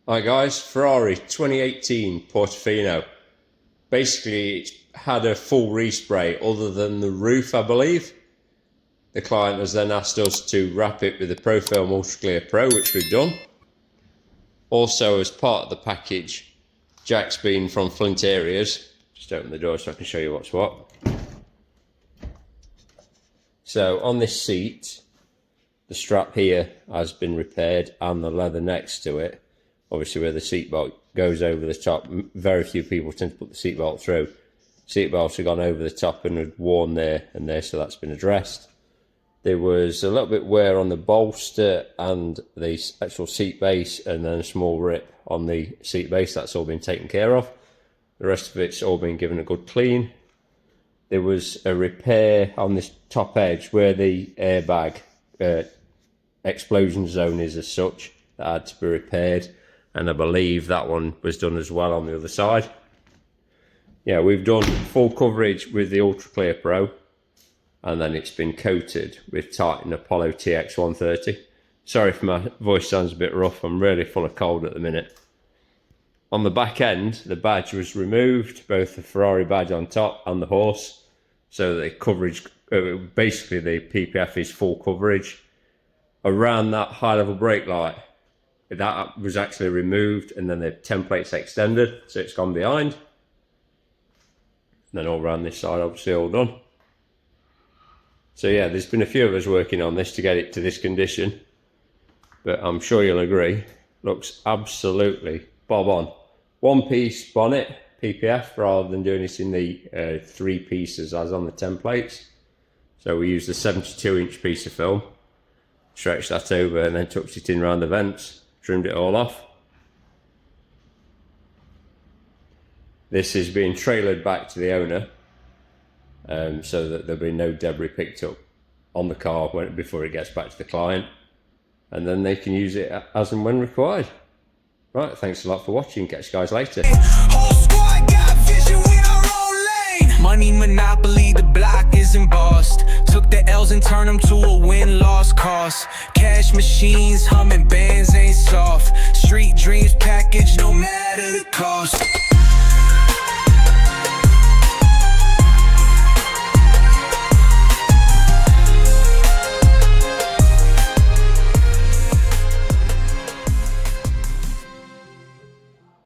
Hi guys, Ferrari 2018 Portofino. Basically it's had a full respray other than the roof, I believe. The client has then asked us to wrap it with the ProFilm Ultra Clear Pro, which we've done. Also, as part of the package, Jack's been from Flinteriors. Just open the door so I can show you what's what. So on this seat, the strap here has been repaired and the leather next to it. Obviously where the seatbelt goes over the top, very few people tend to put the seatbelt through. Seatbelts have gone over the top and had worn there and there, so that's been addressed. There was a little bit wear on the bolster and the actual seat base, and then a small rip on the seat base. That's all been taken care of. The rest of it's all been given a good clean. There was a repair on this top edge where the airbag explosion zone is as such, that had to be repaired. And I believe that one was done as well on the other side. Yeah, we've done full coverage with the Ultra Clear Pro, and then it's been coated with Titan Apollo TX130. Sorry if my voice sounds a bit rough, I'm really full of cold at the minute. On the back end, the badge was removed, both the Ferrari badge on top and the horse. So the coverage, basically the PPF is full coverage. Around that high level brake light, that was actually removed, and then the template's extended, so it's gone behind. And then all around this side, obviously all done. So yeah, there's been a few of us working on this to get it to this condition, but I'm sure you'll agree, looks absolutely bob on. One piece bonnet, PPF, rather than doing this in the 3 pieces as on the templates. So we used a 72-inch piece of film, stretched that over and then tucked it in around the vents. Trimmed it all off. This is being trailered back to the owner, so that there'll be no debris picked up on the car before it gets back to the client, and then they can use it as and when required. Right, thanks a lot for watching. Catch you guys later. Money monopoly, the block is embossed. Took the L's and turned them to a win-loss cost. Cash machines, humming bands ain't soft. Street dreams package, no matter the cost.